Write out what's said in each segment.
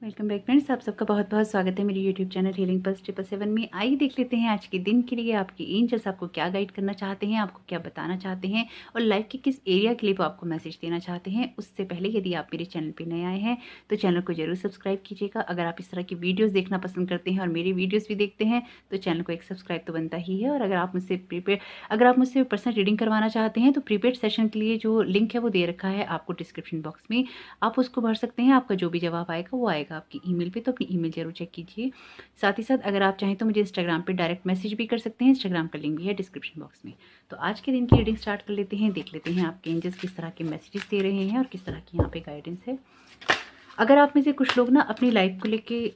Welcome back friends, आप सबका बहुत बहुत स्वागत है मेरे यूट्यूब चैनल हीलिंग पल्स 777 में। आइए देख लेते हैं आज के दिन के लिए आपके एंजल्स आपको क्या गाइड करना चाहते हैं, आपको क्या बताना चाहते हैं और लाइफ के किस एरिया के लिए वो आपको मैसेज देना चाहते हैं। उससे पहले यदि आप मेरे चैनल पर नए आए हैं तो चैनल को जरूर सब्सक्राइब कीजिएगा। अगर आप इस तरह की वीडियोज़ देखना पसंद करते हैं और मेरी वीडियोज़ भी देखते हैं तो चैनल को एक सब्सक्राइब तो बनता ही है। और अगर आप मुझसे पर्सनल रीडिंग करवाना चाहते हैं तो प्रीपेड सेशन के लिए जो लिंक है वो दे रखा है आपको डिस्क्रिप्शन बॉक्स में, आप उसको भर सकते हैं। आपका जो भी जवाब आएगा वो आएगा आपकी ईमेल पे, तो अपनी ईमेल जरूर चेक कीजिए। साथ ही साथ अगर आप चाहें तो मुझे इंस्टाग्राम पे डायरेक्ट मैसेज भी कर सकते हैं, इंस्टाग्राम का लिंक भी है डिस्क्रिप्शन बॉक्स में। तो आज के दिन की रीडिंग स्टार्ट कर लेते हैं, देख लेते हैं आपके एंजल्स किस तरह के मैसेजेस दे रहे हैं और किस तरह की यहाँ पे गाइडेंस है। अगर आप में से कुछ लोग ना अपनी लाइफ को लेके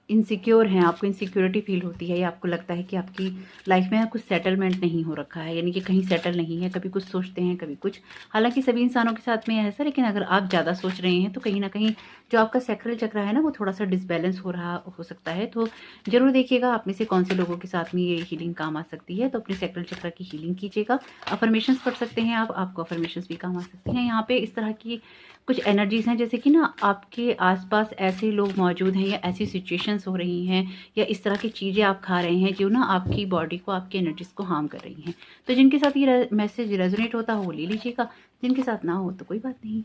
इनसिक्योर हैं, आपको इनसिक्योरिटी फील होती है या आपको लगता है कि आपकी लाइफ में कुछ सेटलमेंट नहीं हो रखा है, यानी कि कहीं सेटल नहीं है, कभी कुछ सोचते हैं कभी कुछ। हालांकि सभी इंसानों के साथ में है ऐसा, लेकिन अगर आप ज़्यादा सोच रहे हैं तो कहीं ना कहीं जो आपका सैक्रल चक्र है ना वो थोड़ा सा डिसबैलेंस हो सकता है। तो जरूर देखिएगा आप में से कौन से लोगों के साथ में ये हीलिंग काम आ सकती है। तो अपने सैक्रल चक्र की हीलिंग कीजिएगा। अफर्मेशंस पढ़ सकते हैं आपको अफर्मेशंस भी काम आ सकती हैं। यहाँ पे इस तरह की कुछ एनर्जीज हैं, जैसे कि ना आपके आसपास ऐसे लोग मौजूद हैं या ऐसी सिचुएशंस हो रही हैं या इस तरह की चीज़ें आप खा रहे हैं जो ना आपकी बॉडी को, आपकी एनर्जीज को हार्म कर रही हैं। तो जिनके साथ ये मैसेज रेजोनेट होता हो वो ले लीजिएगा, जिनके साथ ना हो तो कोई बात नहीं।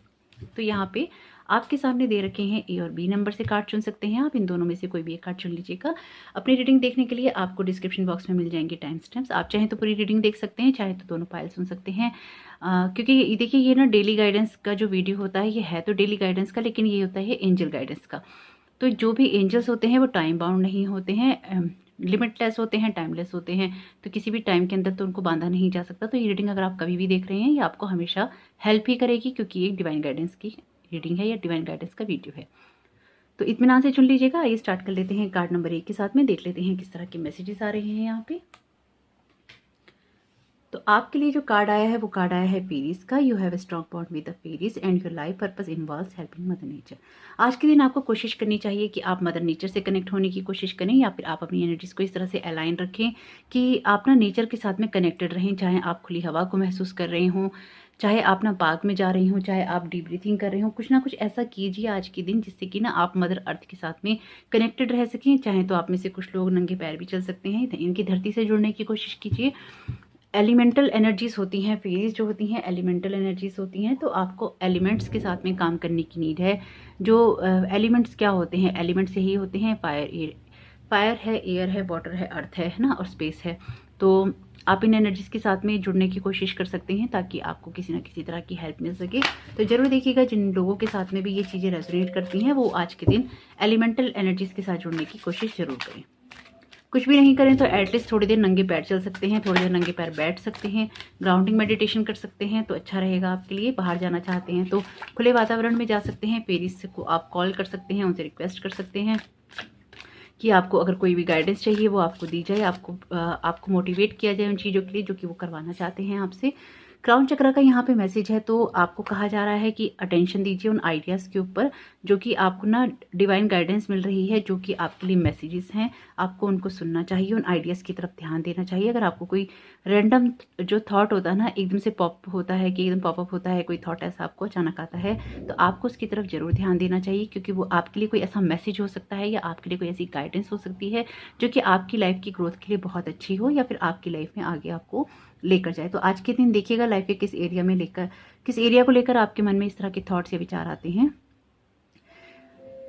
तो यहाँ पे आपके सामने दे रखे हैं ए और बी नंबर से कार्ड चुन सकते हैं आप, इन दोनों में से कोई भी एक कार्ड चुन लीजिएगा। अपनी रीडिंग देखने के लिए आपको डिस्क्रिप्शन बॉक्स में मिल जाएंगे टाइम स्टैम्प्स। आप चाहें तो पूरी रीडिंग देख सकते हैं, चाहे तो दोनों पायल सुन सकते हैं। क्योंकि देखिए ये ना डेली गाइडेंस का जो वीडियो होता है ये है तो डेली गाइडेंस का, लेकिन ये होता है एंजल गाइडेंस का। तो जो भी एंजल्स होते हैं वो टाइम बाउंड नहीं होते हैं, लिमिटलेस होते हैं, टाइमलेस होते हैं। तो किसी भी टाइम के अंदर तो उनको बांधा नहीं जा सकता। तो ये रीडिंग अगर आप कभी भी देख रहे हैं ये आपको हमेशा हेल्प ही करेगी, क्योंकि ये डिवाइन गाइडेंस की रीडिंग है या डिवाइन गाइडेंस का वीडियो है। तो इत्मीनान से चुन लीजिएगा। आइए स्टार्ट कर लेते हैं कार्ड नंबर 1 के साथ में, देख लेते हैं किस तरह के मैसेजेस आ रहे हैं यहाँ पे। तो आपके लिए जो कार्ड आया है वो कार्ड आया है फेरीज का। You have a strong bond with the fairies and your life purpose involves helping mother nature. आज के दिन आपको कोशिश करनी चाहिए कि आप मदर नेचर से कनेक्ट होने की कोशिश करें, या फिर आप अपनी एनर्जीज को इस तरह से अलाइन रखें कि आप ना नेचर के साथ में कनेक्टेड रहें। चाहे आप खुली हवा को महसूस कर रहे हों, चाहे आप ना पार्क में जा रही हों, चाहे आप डीप ब्रीथिंग कर रहे हो, कुछ ना कुछ ऐसा कीजिए आज के दिन जिससे कि ना आप मदर अर्थ के साथ में कनेक्टेड रह सकें। चाहे तो आप में से कुछ लोग नंगे पैर भी चल सकते हैं, इनकी धरती से जुड़ने की कोशिश कीजिए। एलिमेंटल एनर्जीज होती हैं, फेरीज जो होती हैं एलिमेंटल एनर्जीज होती हैं, तो आपको एलिमेंट्स के साथ में काम करने की नीड है। जो एलिमेंट्स क्या होते हैं, एलिमेंट्स यही होते हैं, फायर है, एयर है, वाटर है, अर्थ है ना, और स्पेस है। तो आप इन एनर्जीज के साथ में जुड़ने की कोशिश कर सकते हैं ताकि आपको किसी ना किसी तरह की हेल्प मिल सके। तो जरूर देखिएगा जिन लोगों के साथ में भी ये चीज़ें रेजोनेट करती हैं वो आज के दिन एलिमेंटल एनर्जीज के साथ जुड़ने की कोशिश जरूर करें। कुछ भी नहीं करें तो एटलीस्ट थोड़ी देर नंगे पैर चल सकते हैं, थोड़ी देर नंगे पैर बैठ सकते हैं, ग्राउंडिंग मेडिटेशन कर सकते हैं तो अच्छा रहेगा आपके लिए। बाहर जाना चाहते हैं तो खुले वातावरण में जा सकते हैं, फेरीज को आप कॉल कर सकते हैं, उनसे रिक्वेस्ट कर सकते हैं कि आपको अगर कोई भी गाइडेंस चाहिए वो आपको दी जाए, आपको मोटिवेट किया जाए उन चीज़ों के लिए जो कि वो करवाना चाहते हैं आपसे। क्राउन चक्र का यहाँ पे मैसेज है, तो आपको कहा जा रहा है कि अटेंशन दीजिए उन आइडियाज़ के ऊपर जो कि आपको ना डिवाइन गाइडेंस मिल रही है, जो कि आपके लिए मैसेजेस हैं। आपको उनको सुनना चाहिए, उन आइडियाज़ की तरफ ध्यान देना चाहिए। अगर आपको कोई रैंडम जो थॉट होता है ना, एकदम से पॉप होता है कि एकदम पॉपअप होता है, कोई थॉट ऐसा आपको अचानक आता है, तो आपको उसकी तरफ जरूर ध्यान देना चाहिए, क्योंकि वो आपके लिए कोई ऐसा मैसेज हो सकता है या आपके लिए कोई ऐसी गाइडेंस हो सकती है जो कि आपकी लाइफ की ग्रोथ के लिए बहुत अच्छी हो या फिर आपकी लाइफ में आगे आपको लेकर जाए। तो आज के दिन देखिएगा लाइफ के किस एरिया को लेकर आपके मन में इस तरह के थॉट्स या विचार आते हैं।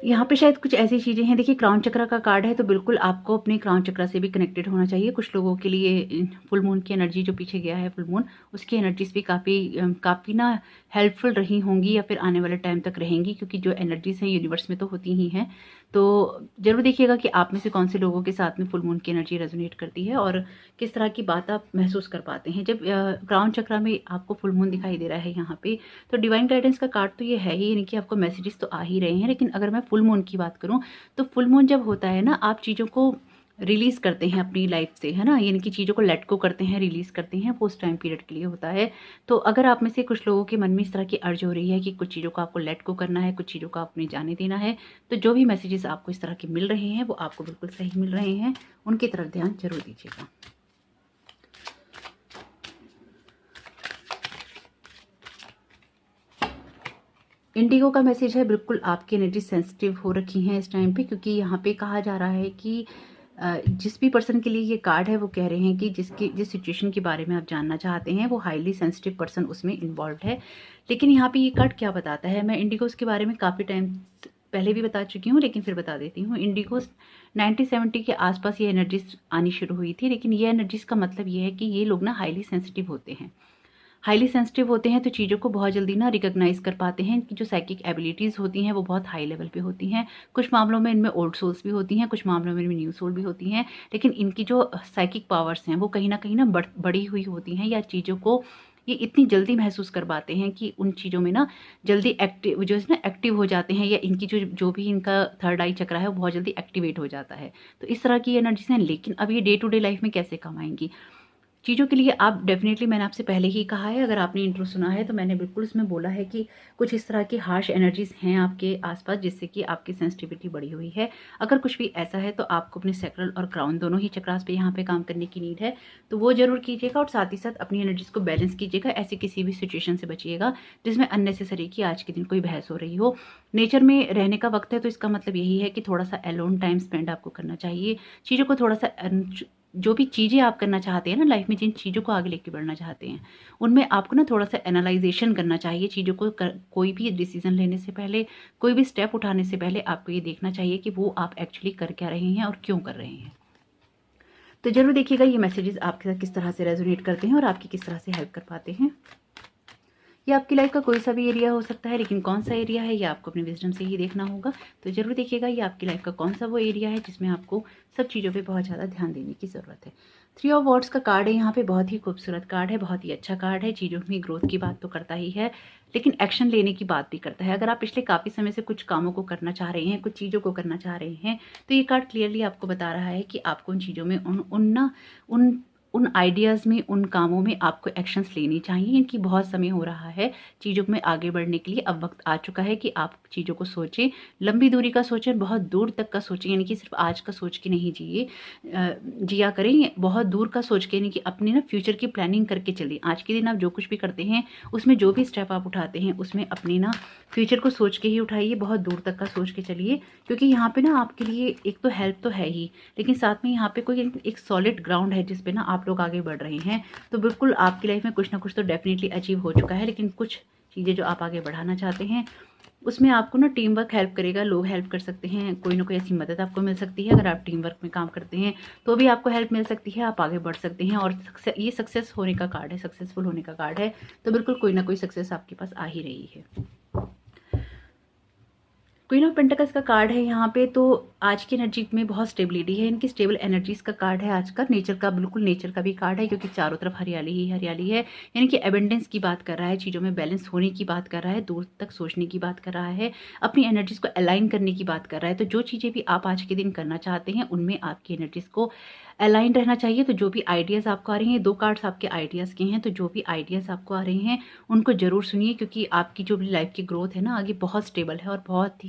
यहाँ पे शायद कुछ ऐसी चीज़ें हैं। देखिए क्राउन चक्र का कार्ड है, तो बिल्कुल आपको अपने क्राउन चक्र से भी कनेक्टेड होना चाहिए। कुछ लोगों के लिए फुल मून की एनर्जी जो पीछे गया है, फुल मून, उसकी एनर्जीज भी काफ़ी ना हेल्पफुल रही होंगी या फिर आने वाले टाइम तक रहेंगी, क्योंकि जो एनर्जीज हैं यूनिवर्स में तो होती ही हैं। तो जरूर देखिएगा कि आप में से कौन से लोगों के साथ में फुल मून की एनर्जी रेजोनेट करती है और किस तरह की बात आप महसूस कर पाते हैं जब क्राउन चक्र में आपको फुल मून दिखाई दे रहा है यहाँ पे। तो डिवाइन गाइडेंस का कार्ड तो ये है ही, यानी कि आपको मैसेजेस तो आ ही रहे हैं। लेकिन अगर मैं फुल मून की बात करूँ तो फुल मून जब होता है ना, आप चीज़ों को रिलीज करते हैं अपनी लाइफ से, है ना, यानी कि चीज़ों को लेट को करते हैं, रिलीज करते हैं, वो उस टाइम पीरियड के लिए होता है। तो अगर आप में से कुछ लोगों के मन में इस तरह की अर्ज हो रही है कि कुछ चीज़ों को आपको लेट को करना है, कुछ चीज़ों को आपने जाने देना है, तो जो भी मैसेजेस आपको इस तरह के मिल रहे हैं वो आपको बिल्कुल सही मिल रहे हैं, उनकी तरफ ध्यान जरूर दीजिएगा। इंडिगो का मैसेज है, बिल्कुल आपकी एनर्जी सेंसिटिव हो रखी हैं इस टाइम पे, क्योंकि यहाँ पे कहा जा रहा है कि जिस भी पर्सन के लिए ये कार्ड है वो कह रहे हैं कि जिस सिचुएशन के बारे में आप जानना चाहते हैं वो हाईली सेंसिटिव पर्सन उसमें इन्वॉल्व है। लेकिन यहाँ पे ये कार्ड क्या बताता है, मैं इंडिगोस के बारे में काफ़ी टाइम पहले भी बता चुकी हूँ, लेकिन फिर बता देती हूँ। इंडिगोस 1970 के आसपास ये एनर्जीज आनी शुरू हुई थी, लेकिन ये एनर्जीज का मतलब ये है कि ये लोग ना हाईली सेंसिटिव होते हैं। हाईली सेंसिटिव होते हैं तो चीज़ों को बहुत जल्दी ना रिकॉग्नाइज कर पाते हैं। इनकी जो साइकिक एबिलिटीज़ होती हैं वो बहुत हाई लेवल पे होती हैं। कुछ मामलों में इनमें ओल्ड सोल्स भी होती हैं, कुछ मामलों में इनमें न्यू सोल भी होती हैं, लेकिन इनकी जो साइकिक पावर्स हैं वो कहीं ना बढ़ी हुई होती हैं, या चीज़ों को ये इतनी जल्दी महसूस कर पाते हैं कि उन चीज़ों में ना जल्दी एक्टिव जो है ना एक्टिव हो जाते हैं, या इनकी जो भी इनका थर्ड आई चक्र है वो बहुत जल्दी एक्टिवेट हो जाता है। तो इस तरह की एनर्जीज हैं। लेकिन अब ये डे टू डे लाइफ में कैसे काम आएंगी चीज़ों के लिए, आप डेफिनेटली, मैंने आपसे पहले ही कहा है, अगर आपने इंट्रो सुना है तो मैंने बिल्कुल उसमें बोला है कि कुछ इस तरह की हार्श एनर्जीज हैं आपके आसपास जिससे कि आपकी सेंसिटिविटी बढ़ी हुई है। अगर कुछ भी ऐसा है तो आपको अपने सैक्रल और क्राउन दोनों ही चक्रास पे यहाँ पे काम करने की नीड है, तो वो जरूर कीजिएगा। और साथ ही साथ अपनी एनर्जीज को बैलेंस कीजिएगा, ऐसी किसी भी सिचुएशन से बचिएगा जिसमें अननेसेसरी की आज के दिन कोई बहस हो रही हो। नेचर में रहने का वक्त है, तो इसका मतलब यही है कि थोड़ा सा अलोन टाइम स्पेंड आपको करना चाहिए। चीज़ों को थोड़ा सा जो भी चीज़ें आप करना चाहते हैं ना लाइफ में, जिन चीज़ों को आगे लेके बढ़ना चाहते हैं, उनमें आपको ना थोड़ा सा एनालाइजेशन करना चाहिए चीज़ों को। कोई भी डिसीजन लेने से पहले, कोई भी स्टेप उठाने से पहले आपको ये देखना चाहिए कि वो आप एक्चुअली कर क्या रहे हैं और क्यों कर रहे हैं। तो जरूर देखिएगा ये मैसेजेस आपके साथ किस तरह से रेजोनेट करते हैं और आपकी किस तरह से हेल्प कर पाते हैं। ये आपकी लाइफ का कोई सा भी एरिया हो सकता है, लेकिन कौन सा एरिया है ये आपको अपने विजडम से ही देखना होगा। तो जरूर देखिएगा ये आपकी लाइफ का कौन सा वो एरिया है जिसमें आपको सब चीज़ों पे बहुत ज़्यादा ध्यान देने की ज़रूरत है। 3 ऑफ वॉर्ड्स का कार्ड है यहाँ पे, बहुत ही खूबसूरत कार्ड है, बहुत ही अच्छा कार्ड है। चीज़ों में ग्रोथ की बात तो करता ही है, लेकिन एक्शन लेने की बात भी करता है। अगर आप पिछले काफ़ी समय से कुछ कामों को करना चाह रहे हैं, कुछ चीज़ों को करना चाह रहे हैं, तो ये कार्ड क्लियरली आपको बता रहा है कि आपको उन चीज़ों में उन आइडियाज़ में, उन कामों में आपको एक्शंस लेनी चाहिए। इनकी बहुत समय हो रहा है चीज़ों में आगे बढ़ने के लिए। अब वक्त आ चुका है कि आप चीज़ों को सोचें, लंबी दूरी का सोचें, बहुत दूर तक का सोचें, यानी कि सिर्फ आज का सोच के नहीं जिया करें, बहुत दूर का सोच के, यानी कि अपने ना फ्यूचर की प्लानिंग करके चलें। आज के दिन आप जो कुछ भी करते हैं उसमें, जो भी स्टेप आप उठाते हैं उसमें अपने ना फ्यूचर को सोच के ही उठाइए, बहुत दूर तक का सोच के चलिए। क्योंकि यहाँ पे ना आपके लिए एक तो हेल्प तो है ही, लेकिन साथ में यहाँ पे कोई एक सॉलिड ग्राउंड है जिसपे ना आप लोग आगे बढ़ रहे हैं। तो बिल्कुल आपकी लाइफ में कुछ ना कुछ तो डेफिनेटली अचीव हो चुका है, लेकिन कुछ चीज़ें जो आप आगे बढ़ाना चाहते हैं उसमें आपको ना टीम वर्क हेल्प करेगा। लोग हेल्प कर सकते हैं, कोई ना कोई ऐसी मदद आपको मिल सकती है। अगर आप टीम वर्क में काम करते हैं तो भी आपको हेल्प मिल सकती है, आप आगे बढ़ सकते हैं। और ये सक्सेस होने का कार्ड है, सक्सेसफुल होने का कार्ड है, तो बिल्कुल कोई ना कोई सक्सेस आपके पास आ ही रही है। क्वीन ऑफ पेंटिकल्स का कार्ड है यहाँ पे, तो आज की एनर्जी में बहुत स्टेबिलिटी है। इनकी स्टेबल एनर्जीज का कार्ड है आज का। नेचर का, बिल्कुल नेचर का भी कार्ड है, क्योंकि चारों तरफ हरियाली ही हरियाली है। यानी कि एबेंडेंस की बात कर रहा है, चीज़ों में बैलेंस होने की बात कर रहा है, दूर तक सोचने की बात कर रहा है, अपनी एनर्जीज को अलाइन करने की बात कर रहा है। तो जो चीज़ें भी आप आज के दिन करना चाहते हैं उनमें आपकी एनर्जीज को अलाइन रहना चाहिए। तो जो भी आइडियाज़ आपको आ रही हैं, 2 कार्ड्स आपके आइडियाज़ के हैं, तो जो भी आइडियाज़ आपको आ रहे हैं उनको ज़रूर सुनिए, क्योंकि आपकी जो भी लाइफ की ग्रोथ है ना आगे बहुत स्टेबल है और बहुत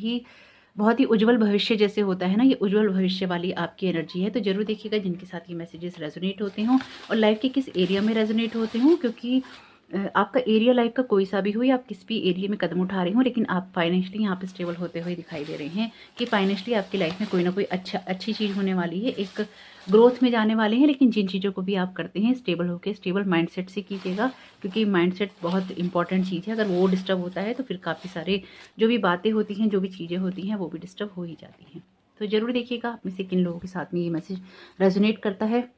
ही उज्जवल भविष्य जैसे होता है ना, ये उज्जवल भविष्य वाली आपकी एनर्जी है। तो जरूर देखिएगा जिनके साथ ये मैसेजेस रेजोनेट होते हों और लाइफ के किस एरिया में रेजोनेट होते हों, क्योंकि आपका एरिया लाइफ का कोई सा भी हो या आप किस भी एरिया में कदम उठा रहे हो, लेकिन आप फाइनेंशियली यहाँ पे स्टेबल होते हुए दिखाई दे रहे हैं कि फाइनेंशियली आपकी लाइफ में कोई ना कोई अच्छी चीज़ होने वाली है, एक ग्रोथ में जाने वाले हैं। लेकिन जिन चीज़ों को भी आप करते हैं स्टेबल होकर, स्टेबल माइंडसेट से कीजिएगा, क्योंकि माइंडसेट बहुत इंपॉर्टेंट चीज़ है। अगर वो डिस्टर्ब होता है तो फिर काफ़ी सारे जो भी बातें होती हैं, जो भी चीज़ें होती हैं वो भी डिस्टर्ब हो ही जाती हैं। तो ज़रूर देखिएगा आप में से किन लोगों के साथ में ये मैसेज रेजोनेट करता है,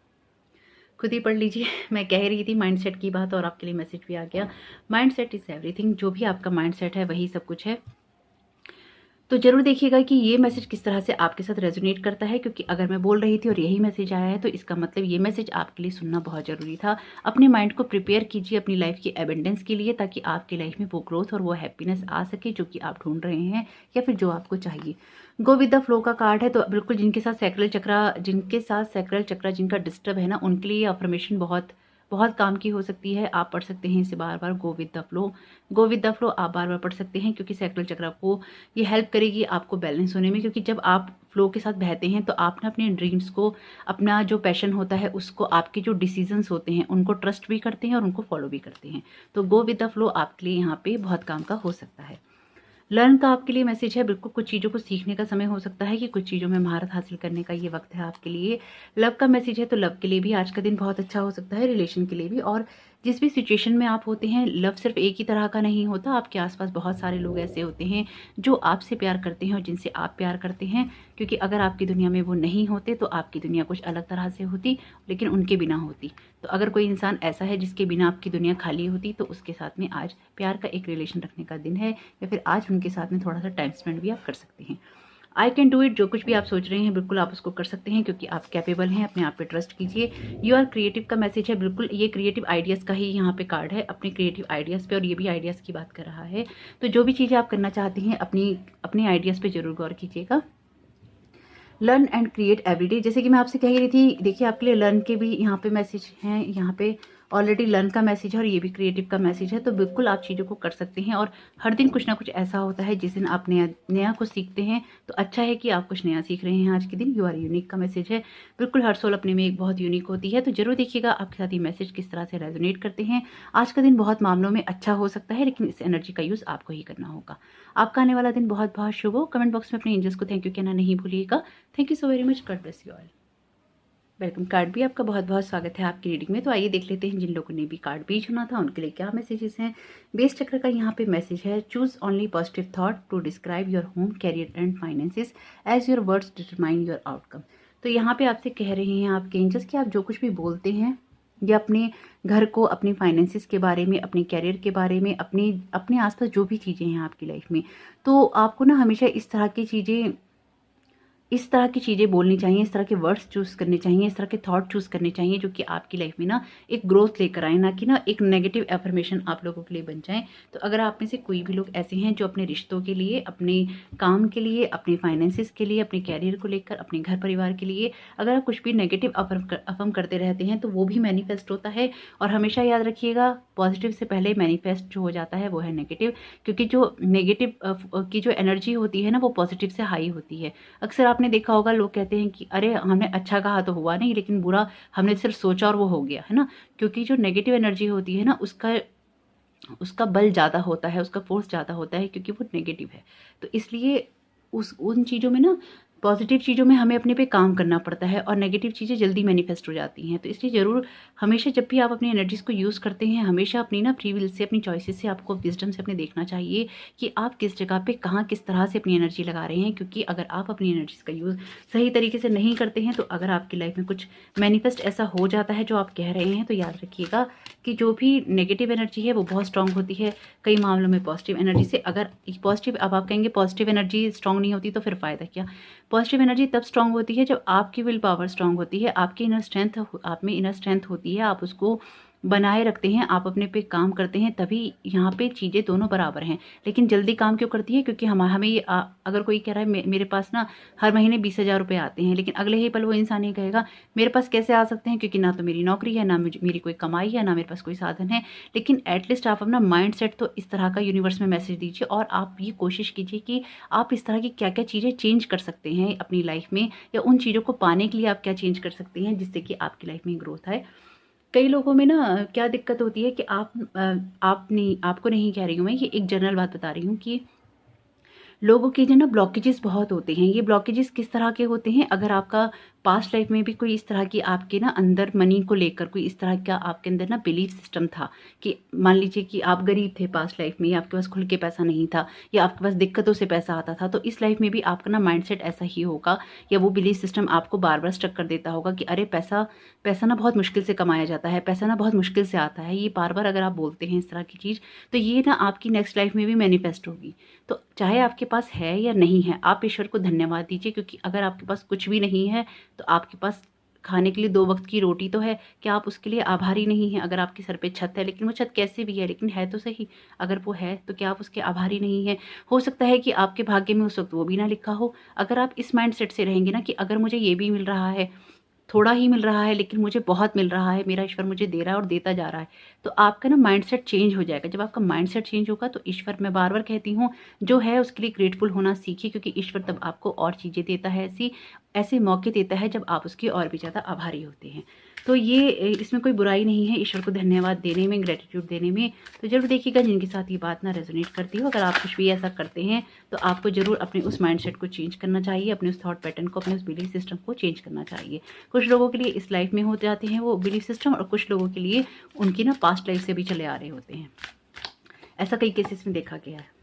खुद ही पढ़ लीजिए। मैं कह रही थी माइंडसेट की बात और आपके लिए मैसेज भी आ गया। माइंडसेट इज़ एवरीथिंग, जो भी आपका माइंडसेट है वही सब कुछ है। तो जरूर देखिएगा कि ये मैसेज किस तरह से आपके साथ रेजोनेट करता है, क्योंकि अगर मैं बोल रही थी और यही मैसेज आया है तो इसका मतलब ये मैसेज आपके लिए सुनना बहुत ज़रूरी था। अपने माइंड को प्रिपेयर कीजिए अपनी लाइफ की एबेंडेंस के लिए, ताकि आपकी लाइफ में वो ग्रोथ और वो हैप्पीनेस आ सके जो कि आप ढूंढ रहे हैं या फिर जो आपको चाहिए। गो विद द फ्लो का कार्ड है, तो बिल्कुल जिनके साथ सैक्रल चक्र जिनका डिस्टर्ब है ना, उनके लिए अफर्मेशन बहुत काम की हो सकती है। आप पढ़ सकते हैं इसे बार बार, go with the flow, go with the flow आप बार बार पढ़ सकते हैं, क्योंकि सैक्रल चक्र को ये हेल्प करेगी आपको बैलेंस होने में। क्योंकि जब आप फ्लो के साथ बहते हैं तो आप ना अपने ड्रीम्स को, अपना जो पैशन होता है उसको, आपके जो डिसीजंस होते हैं उनको ट्रस्ट भी करते हैं और उनको फॉलो भी करते हैं। तो गो विद द फ्लो आपके लिए यहाँ पे बहुत काम का हो सकता है। लर्न का आपके लिए मैसेज है, बिल्कुल कुछ चीज़ों को सीखने का समय हो सकता है कि कुछ चीज़ों में महारत हासिल करने का ये वक्त है आपके लिए। लव का मैसेज है, तो लव के लिए भी आज का दिन बहुत अच्छा हो सकता है, रिलेशन के लिए भी। और जिस भी सिचुएशन में आप होते हैं, लव सिर्फ एक ही तरह का नहीं होता, आपके आसपास बहुत सारे लोग ऐसे होते हैं जो आपसे प्यार करते हैं और जिनसे आप प्यार करते हैं, क्योंकि अगर आपकी दुनिया में वो नहीं होते तो आपकी दुनिया कुछ अलग तरह से होती, लेकिन उनके बिना होती। तो अगर कोई इंसान ऐसा है जिसके बिना आपकी दुनिया खाली होती, तो उसके साथ में आज प्यार का एक रिलेशन रखने का दिन है, या फिर आज उनके साथ में थोड़ा सा टाइम स्पेंड भी आप कर सकते हैं। आई कैन डू इट, जो कुछ भी आप सोच रहे हैं बिल्कुल आप उसको कर सकते हैं, क्योंकि आप कैपेबल हैं। अपने आप पे ट्रस्ट कीजिए। यू आर क्रिएटिव का मैसेज है, बिल्कुल ये क्रिएटिव आइडियाज़ का ही यहाँ पे कार्ड है, अपने क्रिएटिव आइडियाज़ पे, और ये भी आइडियाज़ की बात कर रहा है। तो जो भी चीज़ें आप करना चाहती हैं अपने आइडियाज़ पे जरूर गौर कीजिएगा। लर्न एंड क्रिएट एवरीडे, जैसे कि मैं आपसे कह रही थी, देखिए आपके लिए लर्न के भी यहाँ पे मैसेज हैं, यहाँ पे ऑलरेडी लर्न का मैसेज है और ये भी क्रिएटिव का मैसेज है। तो बिल्कुल आप चीज़ों को कर सकते हैं, और हर दिन कुछ ना कुछ ऐसा होता है जिस दिन आप नया कुछ सीखते हैं। तो अच्छा है कि आप कुछ नया सीख रहे हैं आज के दिन। यू आर यूनिक का मैसेज है, बिल्कुल हर सोल अपने में एक बहुत यूनिक होती है। तो जरूर देखिएगा आपके साथ ये मैसेज किस तरह से रेजोनेट करते हैं। आज का दिन बहुत मामलों में अच्छा हो सकता है, लेकिन इस एनर्जी का यूज़ आपको ही करना होगा। आपका आने वाला दिन बहुत बहुत शुभ हो। कमेंट बॉक्स में अपने एंजल्स को थैंक यू कहना नहीं भूलिएगा। Thank you so very much, God bless you all. Welcome card भी आपका बहुत बहुत स्वागत है आपकी रीडिंग में। तो आइए देख लेते हैं जिन लोगों ने भी कार्ड भी चुना था उनके लिए क्या मैसेजेस हैं। बेस चक्र का यहाँ पे मैसेज है, choose only positive thought to describe your home, career and finances as your words determine your outcome. तो यहाँ पे आपसे कह रहे हैं आपके एंजल्स कि आप जो कुछ भी बोलते हैं या अपने घर को, अपने फाइनेंसिस के बारे में, अपने कैरियर के बारे में, अपने आसपास जो भी चीज़ें हैं आपकी लाइफ में, तो आपको ना हमेशा इस तरह की चीज़ें बोलनी चाहिए, इस तरह के वर्ड्स चूज़ करने चाहिए, इस तरह के थॉट चूज़ करने चाहिए जो कि आपकी लाइफ में ना एक ग्रोथ लेकर आए, ना कि ना एक नेगेटिव एफर्मेशन आप लोगों के लिए बन जाए। तो अगर आप में से कोई भी लोग ऐसे हैं जो अपने रिश्तों के लिए, अपने काम के लिए, अपने फाइनेंसिस के लिए, अपने कैरियर को लेकर, अपने घर परिवार के लिए अगर आप कुछ भी नेगेटिव अफर्म करते रहते हैं, तो वो भी मैनिफेस्ट होता है। और हमेशा याद रखिएगा, पॉजिटिव से पहले मैनिफेस्ट जो हो जाता है वो है नेगेटिव, क्योंकि जो नेगेटिव की जो एनर्जी होती है ना, वो पॉजिटिव से हाई होती है। अक्सर आपने देखा होगा, लोग कहते हैं कि अरे हमने अच्छा कहा तो हुआ नहीं, लेकिन बुरा हमने सिर्फ सोचा और वो हो गया, है ना। क्योंकि जो नेगेटिव एनर्जी होती है ना, उसका बल ज़्यादा होता है, उसका फोर्स ज़्यादा होता है, क्योंकि वो नेगेटिव है। तो इसलिए उन चीज़ों में ना, पॉजिटिव चीज़ों में हमें अपने पे काम करना पड़ता है, और नेगेटिव चीज़ें जल्दी मैनिफेस्ट हो जाती हैं। तो इसलिए ज़रूर हमेशा जब भी आप अपनी एनर्जीज़ को यूज़ करते हैं, हमेशा अपनी ना फ्री विल से, अपनी चॉइसेस से, आपको विजडम से अपने देखना चाहिए कि आप किस जगह पे कहाँ किस तरह से अपनी एनर्जी लगा रहे हैं। क्योंकि अगर आप अपनी एनर्जीज़ का यूज़ सही तरीके से नहीं करते हैं, तो अगर आपकी लाइफ में कुछ मैनिफेस्ट ऐसा हो जाता है जो आप कह रहे हैं, तो याद रखिएगा कि जो भी नेगेटिव एनर्जी है वो बहुत स्ट्रांग होती है कई मामलों में पॉजिटिव एनर्जी से। अगर पॉजिटिव, अब आप कहेंगे पॉजिटिव एनर्जी स्ट्रांग नहीं होती, तो फिर फ़ायदा क्या। पॉजिटिव एनर्जी तब स्ट्रांग होती है जब आपकी विल पावर स्ट्रांग होती है, आपकी इनर स्ट्रेंथ, आप में इनर स्ट्रेंथ होती है, आप उसको बनाए रखते हैं, आप अपने पे काम करते हैं, तभी यहाँ पे चीज़ें दोनों बराबर हैं। लेकिन जल्दी काम क्यों करती है, क्योंकि हमें ये अगर कोई कह रहा है मेरे पास ना हर महीने 20,000 रुपये आते हैं, लेकिन अगले ही पल वो इंसान ये कहेगा मेरे पास कैसे आ सकते हैं, क्योंकि ना तो मेरी नौकरी है, ना मेरी कोई कमाई है, ना मेरे पास कोई साधन है। लेकिन एटलीस्ट आप अपना माइंड सेट तो इस तरह का यूनिवर्स में मैसेज दीजिए, और आप ये कोशिश कीजिए कि आप इस तरह की क्या क्या चीज़ें चेंज कर सकते हैं अपनी लाइफ में, या उन चीज़ों को पाने के लिए आप क्या चेंज कर सकते हैं जिससे कि आपकी लाइफ में ग्रोथ आए। कई लोगों में ना क्या दिक्कत होती है कि आपको नहीं कह रही हूँ मैं, ये एक जनरल बात बता रही हूँ कि लोगों के जो ना ब्लॉकेजेस बहुत होते हैं। ये ब्लॉकेजेस किस तरह के होते हैं, अगर आपका पास्ट लाइफ में भी कोई इस तरह की आपके ना अंदर मनी को लेकर कोई इस तरह का आपके अंदर ना बिलीफ सिस्टम था कि मान लीजिए कि आप गरीब थे पास्ट लाइफ में, या आपके पास खुल के पैसा नहीं था, या आपके पास दिक्कतों से पैसा आता था, तो इस लाइफ में भी आपका ना माइंडसेट ऐसा ही होगा, या वो बिलीफ सिस्टम आपको बार बार स्टक कर देता होगा कि अरे पैसा पैसा ना बहुत मुश्किल से कमाया जाता है, पैसा ना बहुत मुश्किल से आता है। ये बार बार अगर आप बोलते हैं इस तरह की चीज़, तो ये ना आपकी नेक्स्ट लाइफ में भी मैनिफेस्ट होगी। तो चाहे आपके पास है या नहीं है, आप ईश्वर को धन्यवाद दीजिए, क्योंकि अगर आपके पास कुछ भी नहीं है तो आपके पास खाने के लिए 2 वक्त की रोटी तो है, क्या आप उसके लिए आभारी नहीं हैं। अगर आपके सर पे छत है, लेकिन वो छत कैसे भी है, लेकिन है तो सही, अगर वो है तो क्या आप उसके आभारी नहीं हैं। हो सकता है कि आपके भाग्य में उस वक्त वो भी ना लिखा हो। अगर आप इस माइंड सेट से रहेंगे ना कि अगर मुझे ये भी मिल रहा है, थोड़ा ही मिल रहा है, लेकिन मुझे बहुत मिल रहा है, मेरा ईश्वर मुझे दे रहा है और देता जा रहा है, तो आपका ना माइंडसेट चेंज हो जाएगा। जब आपका माइंडसेट चेंज होगा तो ईश्वर, मैं बार बार कहती हूँ, जो है उसके लिए ग्रेटफुल होना सीखिए, क्योंकि ईश्वर तब आपको और चीज़ें देता है, ऐसे मौके देता है जब आप उसके और भी ज़्यादा आभारी होते हैं। तो ये इसमें कोई बुराई नहीं है ईश्वर को धन्यवाद देने में, ग्रेटिट्यूड देने में। तो ज़रूर देखिएगा जिनके साथ ये बात ना रेजोनेट करती हो, अगर आप कुछ भी ऐसा करते हैं तो आपको ज़रूर अपने उस माइंडसेट को चेंज करना चाहिए, अपने उस थॉट पैटर्न को, अपने उस बिलीफ सिस्टम को चेंज करना चाहिए। कुछ लोगों के लिए इस लाइफ में हो जाते हैं वो बिलीफ सिस्टम, और कुछ लोगों के लिए उनकी ना पास्ट लाइफ से भी चले आ रहे होते हैं। ऐसा कई केसेस में देखा गया है।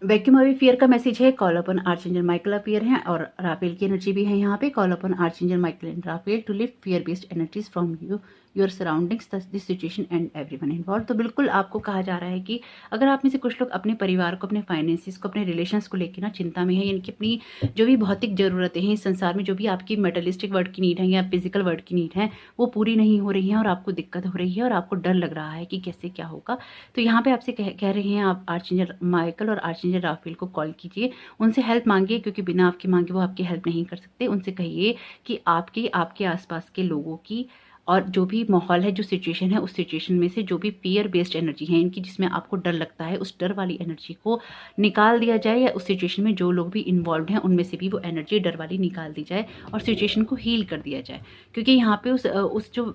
वैक्यूम अभी फियर का मैसेज है, call upon archangel Michael appear हैं और राफेल की एनर्जी भी है यहाँ पे। Call upon archangel Michael and Raphael to lift fear based energies from you, your surroundings, this situation and everyone involve. तो बिल्कुल आपको कहा जा रहा है कि अगर आप में से कुछ लोग अपने परिवार को, अपने फाइनेंसिस को, अपने रिलेशंस को लेकर ना चिंता में है, यानी कि अपनी जो भी भौतिक जरूरतें हैं इस संसार में, जो भी आपकी मेटलिस्टिक वर्ड की नीड है या फिजिकल वर्ड की नीड है, वो पूरी नहीं हो रही है और आपको दिक्कत हो रही है और आपको डर लग रहा है कि कैसे क्या होगा। तो यहाँ पे आपसे कह रहे हैं आप आर्चेंजल माइकल और आर्चेंजल राफेल को कॉल कीजिए, उनसे हेल्प मांगिए, क्योंकि बिना आपकी मांगे वो आपकी हेल्प नहीं कर सकते। उनसे कहिए कि आपके आसपास के लोगों की और जो भी माहौल है, जो सिचुएशन है, उस सिचुएशन में से जो भी फियर बेस्ड एनर्जी है इनकी, जिसमें आपको डर लगता है, उस डर वाली एनर्जी को निकाल दिया जाए, या उस सिचुएशन में जो लोग भी इन्वॉल्व हैं उनमें से भी वो एनर्जी डर वाली निकाल दी जाए और सिचुएशन को हील कर दिया जाए। क्योंकि यहाँ पे उस जो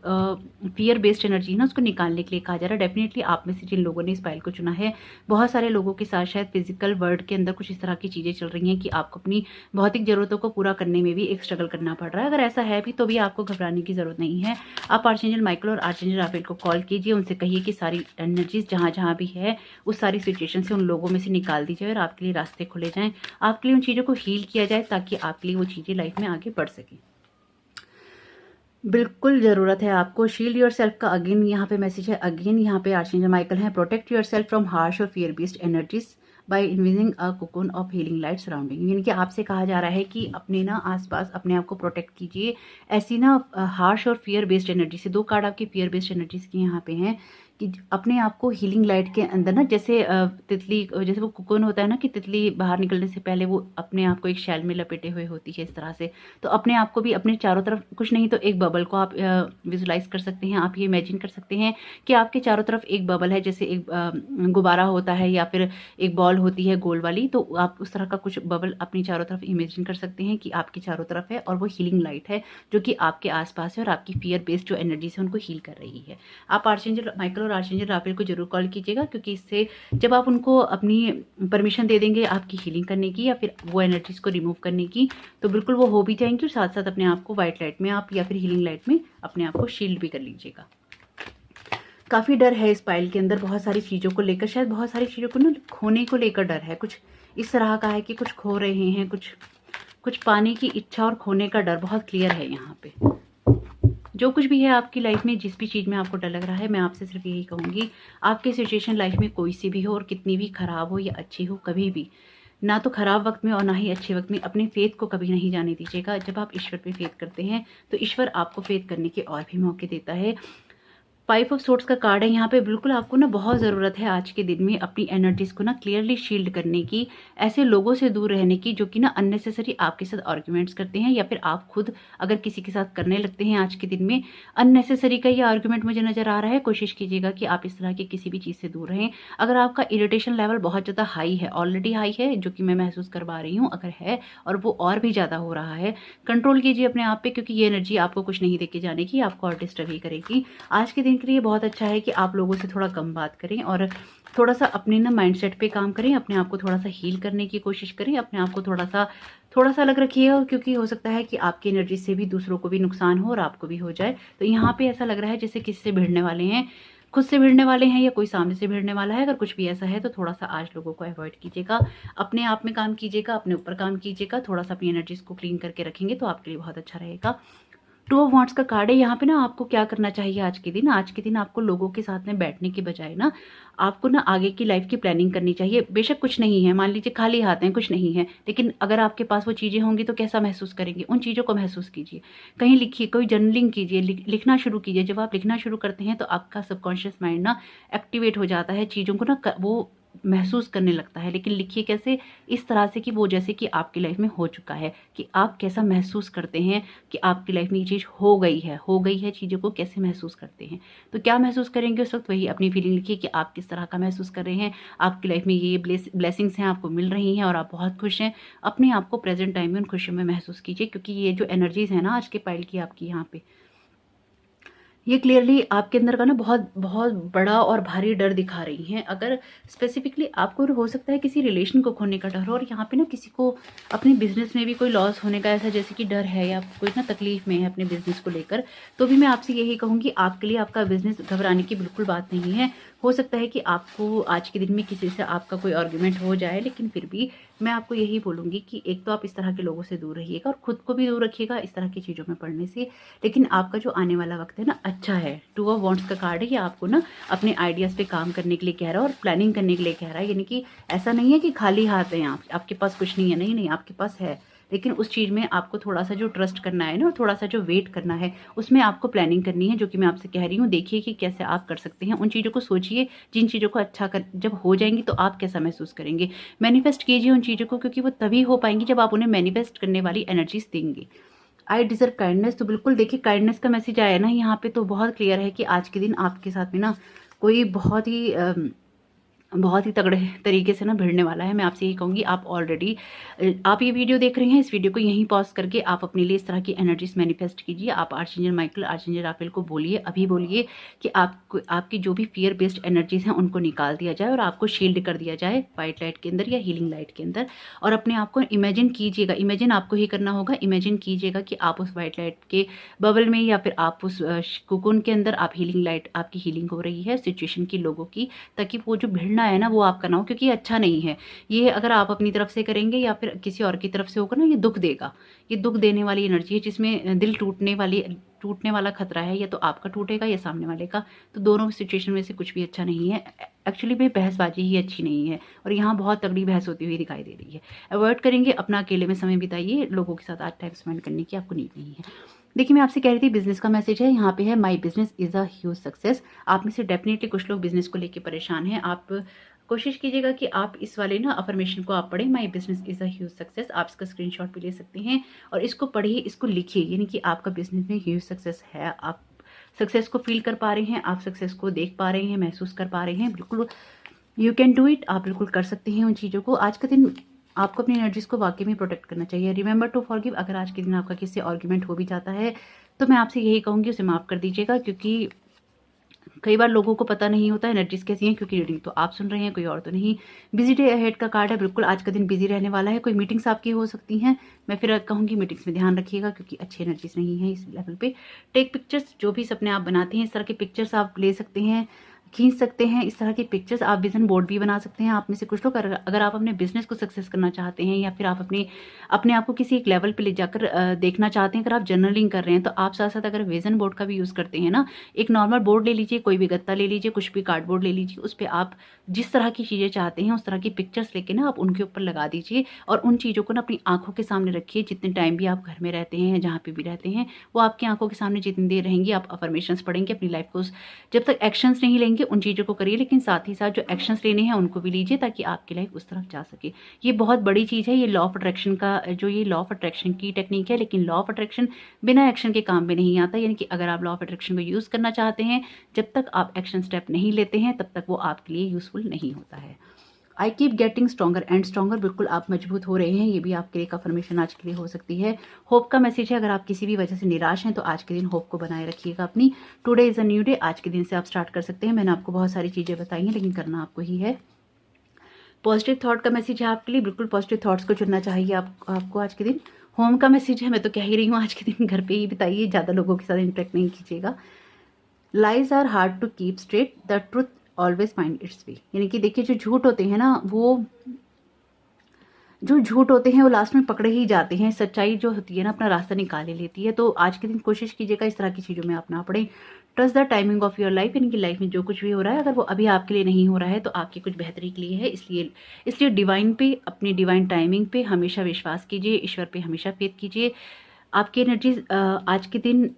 फियर बेस्ड एनर्जी है ना, उसको निकालने के लिए कहा जा रहा है। डेफिनेटली आप में से जिन लोगों ने इस फाइल को चुना है, बहुत सारे लोगों के साथ शायद फिजिकल वर्ल्ड के अंदर कुछ इस तरह की चीज़ें चल रही हैं कि आपको अपनी भौतिक जरूरतों को पूरा करने में भी एक स्ट्रगल करना पड़ रहा है। अगर ऐसा है भी तो भी आपको घबराने की जरूरत नहीं है। आप आर्चेंजल माइकल और आर्चेंजल राफेल को कॉल कीजिए, उनसे कहिए कि सारी एनर्जीज जहाँ जहाँ भी है उस सारी सिचुएशन से उन लोगों में से निकाल दी जाए और आपके लिए रास्ते खुले जाएं, आपके लिए उन चीज़ों को हील किया जाए, ताकि आपके लिए वो चीज़ें लाइफ में आगे बढ़ सकें। बिल्कुल ज़रूरत है आपको। शील्ड योर सेल्फ का अगेन यहाँ पे मैसेज है, अगेन यहाँ पे आर्चेंजल माइकल है। Protect yourself from harsh और fear based energies by envisioning a cocoon of healing light surrounding. यानी कि आपसे कहा जा रहा है कि अपने ना आसपास अपने आप को प्रोटेक्ट कीजिए ऐसी ना हार्श और फियर बेस्ड एनर्जी से। दो कार्ड आपकी फियर बेस्ड एनर्जीज के यहाँ पे हैं कि अपने आप को हीलिंग लाइट के अंदर ना, जैसे तितली, जैसे वो कोकोन होता है ना कि तितली बाहर निकलने से पहले वो अपने आप को एक शैल में लपेटे हुए होती है, इस तरह से। तो अपने आप को भी अपने चारों तरफ, कुछ नहीं तो एक बबल को आप विजुलाइज कर सकते हैं, आप ये इमेजिन कर सकते हैं कि आपके चारों तरफ एक बबल है, जैसे एक गुब्बारा होता है या फिर एक बॉल होती है गोल वाली। तो आप उस तरह का कुछ बबल अपनी चारों तरफ इमेजिन कर सकते हैं कि आपके चारों तरफ है और वो हीलिंग लाइट है जो कि आपके आसपास है और आपकी फियर बेस्ड जो एनर्जी है उनको हील कर रही है। आप आर्चेंजल माइकल और आर्चेंजल राफेल को जरूर कॉल कीजिएगा, क्योंकि इससे जब आप उनको अपनी परमिशन दे देंगे आपकी हीलिंग करने की या फिर वो एनर्जीज को रिमूव करने की, तो बिल्कुल वो हो भी जाएंगी। और साथ साथ अपने आप को व्हाइट लाइट में आप या फिर हीलिंग लाइट में अपने आप को शील्ड भी कर लीजिएगा। काफ़ी डर है इस पाइल के अंदर, बहुत सारी चीज़ों को लेकर, शायद बहुत सारी चीज़ों को ना खोने को लेकर डर है। कुछ इस तरह का है कि कुछ खो रहे हैं, कुछ पाने की इच्छा और खोने का डर बहुत क्लियर है यहाँ पे। जो कुछ भी है आपकी लाइफ में, जिस भी चीज़ में आपको डर लग रहा है, मैं आपसे सिर्फ यही कहूँगी, आपकी सिचुएशन लाइफ में कोई सी भी हो और कितनी भी खराब हो या अच्छी हो, कभी भी ना तो खराब वक्त में और ना ही अच्छे वक्त में अपने फेथ को कभी नहीं जाने दीजिएगा। जब आप ईश्वर पे फेथ करते हैं तो ईश्वर आपको फेथ करने के और भी मौके देता है। 5 ऑफ सोर्ड्स का कार्ड है यहाँ पे। बिल्कुल आपको ना बहुत ज़रूरत है आज के दिन में अपनी एनर्जीज को ना क्लियरली शील्ड करने की, ऐसे लोगों से दूर रहने की जो कि ना अननेसेसरी आपके साथ आर्ग्यूमेंट्स करते हैं, या फिर आप खुद अगर किसी के साथ करने लगते हैं आज के दिन में अननेसेसरी का ये आर्ग्यूमेंट मुझे नज़र आ रहा है। कोशिश कीजिएगा कि आप इस तरह की किसी भी चीज़ से दूर रहें। अगर आपका इरिटेशन लेवल बहुत ज़्यादा हाई है, ऑलरेडी हाई है, जो कि मैं महसूस करवा रही हूँ, अगर है और वो और भी ज़्यादा हो रहा है, कंट्रोल कीजिए अपने आप पे, क्योंकि ये एनर्जी आपको कुछ नहीं देके जाने की, आपको और डिस्टर्ब ही करेगी। आज के दिन के लिए बहुत अच्छा है कि आप लोगों से थोड़ा कम बात करें और थोड़ा सा अपने ना माइंडसेट पे काम करें, अपने आप को थोड़ा सा हील करने की कोशिश करें, अपने आप को थोड़ा सा अलग रखिए, क्योंकि हो सकता है कि आपकी एनर्जी से भी दूसरों को भी नुकसान हो और आपको भी हो जाए। तो यहाँ पे ऐसा लग रहा है जैसे किसी से भिड़ने वाले हैं, खुद से भिड़ने वाले हैं या कोई सामने से भिड़ने वाला है। अगर कुछ भी ऐसा है तो थोड़ा सा आज लोगों को अवॉइड कीजिएगा, अपने आप में काम कीजिएगा, अपने ऊपर काम कीजिएगा, थोड़ा सा अपनी एनर्जीज को क्लीन करके रखेंगे तो आपके लिए बहुत अच्छा रहेगा। 2 ऑफ वांड्स का कार्ड है यहाँ पे ना। आपको क्या करना चाहिए आज के दिन? आज के दिन आपको लोगों के साथ में बैठने के बजाय ना आपको ना आगे की लाइफ की प्लानिंग करनी चाहिए। बेशक कुछ नहीं है, मान लीजिए खाली हाथ हैं, कुछ नहीं है, लेकिन अगर आपके पास वो चीज़ें होंगी तो कैसा महसूस करेंगे? उन चीज़ों को महसूस कीजिए, कहीं लिखिए, कोई जर्नलिंग कीजिए, लिखना शुरू कीजिए। जब आप लिखना शुरू करते हैं तो आपका सबकॉन्शियस माइंड ना एक्टिवेट हो जाता है, चीज़ों को ना वो महसूस करने लगता है। लेकिन लिखिए कैसे, इस तरह से कि वो जैसे कि आपकी लाइफ में हो चुका है, कि आप कैसा महसूस करते हैं कि आपकी लाइफ में ये चीज़ हो गई है चीज़ों को कैसे महसूस करते हैं। तो क्या महसूस करेंगे उस वक्त, वही अपनी फीलिंग लिखिए कि आप किस तरह का महसूस कर रहे हैं, आपकी लाइफ में ये ब्लेसिंग्स हैं आपको मिल रही हैं और आप बहुत खुश हैं। अपने आप को प्रेजेंट टाइम में उन खुशियों में महसूस कीजिए, क्योंकि ये जो एनर्जीज है ना आज के पाइल की आपकी यहाँ पे, ये क्लियरली आपके अंदर का ना बहुत बहुत बड़ा और भारी डर दिखा रही हैं। अगर स्पेसिफिकली आपको हो सकता है किसी रिलेशन को खोने का डर हो, और यहाँ पे ना किसी को अपने बिजनेस में भी कोई लॉस होने का ऐसा जैसे कि डर है, या कोई ना तकलीफ में है अपने बिजनेस को लेकर, तो भी मैं आपसे यही कहूँगी आपके लिए आपका बिजनेस घबराने की बिल्कुल बात नहीं है। हो सकता है कि आपको आज के दिन में किसी से आपका कोई आर्ग्यूमेंट हो जाए, लेकिन फिर भी मैं आपको यही बोलूँगी कि एक तो आप इस तरह के लोगों से दूर रहिएगा और खुद को भी दूर रखिएगा इस तरह की चीज़ों में पढ़ने से। लेकिन आपका जो आने वाला वक्त है ना अच्छा है। 2 ऑफ वॉन्ड्स का कार्ड है, ये आपको ना अपने आइडियाज़ पे काम करने के लिए कह रहा है और प्लानिंग करने के लिए कह रहा है। यानी कि ऐसा नहीं है कि खाली हाथ हैं आप, आपके पास कुछ नहीं है, नहीं आपके पास है, लेकिन उस चीज़ में आपको थोड़ा सा जो ट्रस्ट करना है ना, थोड़ा सा जो वेट करना है, उसमें आपको प्लानिंग करनी है, जो कि मैं आपसे कह रही हूँ। देखिए कि कैसे आप कर सकते हैं, उन चीज़ों को सोचिए जिन चीज़ों को अच्छा कर जब हो जाएंगी तो आप कैसा महसूस करेंगे। मैनिफेस्ट कीजिए उन चीज़ों को, क्योंकि वो तभी हो पाएंगी जब आप उन्हें मैनिफेस्ट करने वाली एनर्जीज देंगे। आई डिजर्व काइंडनेस, तो बिल्कुल देखिए काइंडनेस का मैसेज आया ना यहाँ पे, तो बहुत क्लियर है कि आज के दिन आपके साथ में ना कोई बहुत ही तगड़े तरीके से ना भिड़ने वाला है। मैं आपसे यही कहूँगी, आप ऑलरेडी आप ये वीडियो देख रहे हैं, इस वीडियो को यहीं पॉज करके आप अपने लिए इस तरह की एनर्जीज मैनिफेस्ट कीजिए। आप आर्चएंजल माइकल, आर्चएंजल राफेल को बोलिए, अभी बोलिए कि आपको आपकी जो भी फियर बेस्ड एनर्जीज हैं उनको निकाल दिया जाए और आपको शील्ड कर दिया जाए व्हाइट लाइट के अंदर या हीलिंग लाइट के अंदर। और अपने आप को इमेजिन कीजिएगा, इमेजिन आपको ही करना होगा, इमेजिन कीजिएगा कि आप उस व्हाइट लाइट के बबल में या फिर आप उस कुकुन के अंदर आप हीलिंग लाइट, आपकी हीलिंग हो रही है सिचुएशन की, लोगों की, ताकि वो जो भिड़ना है ना वो आपका ना हो, क्योंकि ये अच्छा नहीं है। ये अगर आप अपनी तरफ से करेंगे या फिर किसी और की तरफ से होगा ना, ये दुख देगा, ये दुख देने वाली एनर्जी है, जिसमें दिल टूटने वाला खतरा है। या तो आपका टूटेगा या सामने वाले का, तो दोनों सिचुएशन में से कुछ भी अच्छा नहीं है। एक्चुअली में बहसबाजी ही अच्छी नहीं है, और यहाँ बहुत तगड़ी बहस होती हुई दिखाई दे रही है। अवॉइड करेंगे, अपना अकेले में समय बिताइए, लोगों के साथ आज टाइम स्पेंड करने की आपको नीड नहीं है। देखिए मैं आपसे कह रही थी बिजनेस का मैसेज है, यहाँ पे है my business is a huge success. आप में से डेफिनेटली कुछ लोग बिजनेस को लेकर परेशान हैं। आप कोशिश कीजिएगा कि आप इस वाले ना अफर्मेशन को आप पढ़ें, my business is a huge success. आप इसका स्क्रीनशॉट भी ले सकते हैं और इसको पढ़िए, इसको लिखिए, यानी कि आपका बिजनेस में ह्यूज सक्सेस है। आप सक्सेस को फील कर पा रहे हैं, आप सक्सेस को देख पा रहे हैं, महसूस कर पा रहे हैं। बिल्कुल यू कैन डू इट, आप बिल्कुल कर सकते हैं उन चीज़ों को। आज का दिन आपको अपनी एनर्जीज को वाकई में प्रोटेक्ट करना चाहिए। रिमेंबर टू फॉरगिव, अगर आज के दिन आपका किसी से आर्ग्यूमेंट हो भी जाता है तो मैं आपसे यही कहूँगी उसे माफ़ कर दीजिएगा, क्योंकि कई बार लोगों को पता नहीं होता एनर्जीज कैसी हैं, क्योंकि रीडिंग तो आप सुन रहे हैं, कोई और तो नहीं। बिजी डे अहेड का कार्ड है, बिल्कुल आज का दिन बिजी रहने वाला है। कोई मीटिंग्स आपकी हो सकती हैं, मैं फिर कहूँगी मीटिंग्स में ध्यान रखिएगा, क्योंकि अच्छी एनर्जीज नहीं है इस लेवल पे। टेक पिक्चर्स, जो भी सपने आप बनाते हैं इस तरह के पिक्चर्स आप ले सकते हैं, खींच सकते हैं इस तरह की पिक्चर्स। आप विजन बोर्ड भी बना सकते हैं। आप में से कुछ लोग अगर आप अपने बिजनेस को सक्सेस करना चाहते हैं, या फिर आप अपने आप को किसी एक लेवल पे ले जाकर देखना चाहते हैं, अगर आप जर्नलिंग कर रहे हैं, तो आप साथ साथ अगर विजन बोर्ड का भी यूज़ करते हैं ना, एक नॉर्मल बोर्ड ले लीजिए, कोई भी गत्ता ले लीजिए, कुछ भी कार्डबोर्ड ले लीजिए, उस पर आप जिस तरह की चीज़ें चाहते हैं उस तरह की पिक्चर्स लेके ना आप उनके ऊपर लगा दीजिए, और उन चीज़ों को ना अपनी आंखों के सामने रखिए। जितने टाइम भी आप घर में रहते हैं या जहाँ पे भी रहते हैं, वो आपकी आंखों के सामने जितनी देर रहेंगी, आप अफर्मेशंस पढ़ेंगे अपनी लाइफ को। जब तक एक्शंस नहीं लेंगे उन चीज़ों को करिए, लेकिन साथ ही साथ जो एक्शंस लेने हैं उनको भी लीजिए, ताकि आपकी लाइफ उस तरफ जा सके। ये बहुत बड़ी चीज़ है, ये लॉ ऑफ अट्रैक्शन का जो ये लॉ ऑफ अट्रैक्शन की टेक्निक है। लेकिन लॉ ऑफ अट्रैक्शन बिना एक्शन के काम में नहीं आता, यानी कि अगर आप लॉ ऑफ अट्रैक्शन को यूज़ करना चाहते हैं, जब तक आप एक्शन स्टेप नहीं लेते हैं तब तक वो आपके लिए यूजफुल नहीं होता है। I keep getting stronger and stronger, बिल्कुल आप मजबूत हो रहे हैं, ये भी आपके लिए एक अफर्मेशन आज के लिए हो सकती है। होप का मैसेज है, अगर आप किसी भी वजह से निराश हैं तो आज के दिन होप को बनाए रखिएगा अपनी। Today is a new day, आज के दिन से आप स्टार्ट कर सकते हैं। मैंने आपको बहुत सारी चीज़ें बताई हैं, लेकिन करना आपको ही है। पॉजिटिव थॉट का मैसेज है आपके लिए, बिल्कुल पॉजिटिव थॉट्स को चुनना चाहिए आपको आज के दिन। होम का मैसेज है, मैं तो कह ही रही हूँ आज के दिन घर पे ही बिताइए, ज़्यादा लोगों के साथ इंटरेक्ट नहीं कीजिएगा। Lies are hard to keep straight, the truth always find its way, यानी कि देखिए जो झूठ होते हैं ना, वो लास्ट में पकड़े ही जाते हैं। सच्चाई जो होती है ना अपना रास्ता निकाल ही लेती है। तो आज के दिन कोशिश कीजिएगा इस तरह की चीज़ों में आप ना पड़े। Trust the timing of your life, यानी कि लाइफ में जो कुछ भी हो रहा है, अगर वो अभी आपके लिए नहीं हो रहा है तो आपकी कुछ बेहतरी के लिए है। इसलिए डिवाइन पे, अपनी डिवाइन टाइमिंग पे हमेशा विश्वास कीजिए, ईश्वर पे हमेशा फेथ कीजिए। आपकी एनर्जीज आज के दिन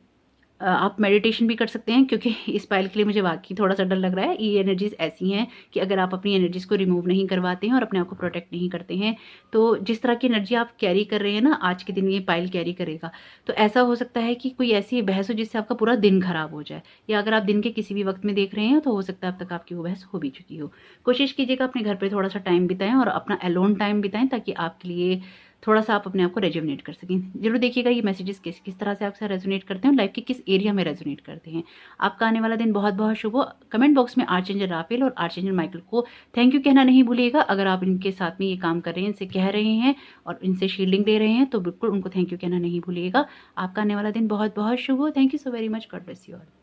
आप मेडिटेशन भी कर सकते हैं, क्योंकि इस पाइल के लिए मुझे वाकई थोड़ा सा डर लग रहा है। ये एनर्जीज ऐसी हैं कि अगर आप अपनी एनर्जीज को रिमूव नहीं करवाते हैं और अपने आप को प्रोटेक्ट नहीं करते हैं, तो जिस तरह की एनर्जी आप कैरी कर रहे हैं ना, आज के दिन ये पाइल कैरी करेगा। तो ऐसा हो सकता है कि कोई ऐसी बहस हो जिससे आपका पूरा दिन खराब हो जाए, या अगर आप दिन के किसी भी वक्त में देख रहे हैं तो हो सकता है अब तक आपकी वो बहस हो भी चुकी हो। कोशिश कीजिएगा अपने घर पर थोड़ा सा टाइम बिताएं और अपना अलोन टाइम बिताएं, ताकि आपके लिए थोड़ा सा आप अपने आप को रेजोनेट कर सकें। जरूर देखिएगा ये मैसेजेस किस किस तरह से आपसे रेजोनेट करते हैं, लाइफ के किस एरिया में रेजोनेट करते हैं। आपका आने वाला दिन बहुत बहुत शुभ हो। कमेंट बॉक्स में आर्चएंजल राफेल और आर्चएंजल माइकल को थैंक यू कहना नहीं भूलिएगा। अगर आप इनके साथ में ये काम कर रहे हैं, इनसे कह रहे हैं और इनसे शील्डिंग दे रहे हैं, तो बिल्कुल उनको थैंक यू कहना नहीं भूलिएगा। आपका आने वाला दिन बहुत बहुत शुभ हो। Thank you so very much. God bless you all.